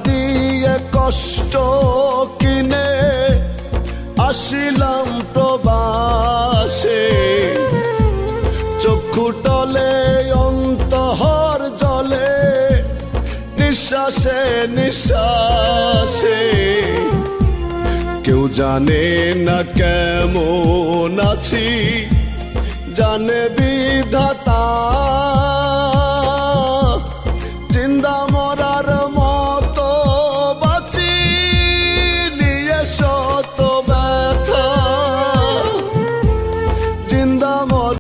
দিয়ে কষ্ট কিনে আসিলাম প্রবাসে, চক্ষু টলে অন্তহর জলে নিঃশ্বাসে নিঃশ্বাসে। কেউ জানে না কেমন আছি, জানে বিধাতা।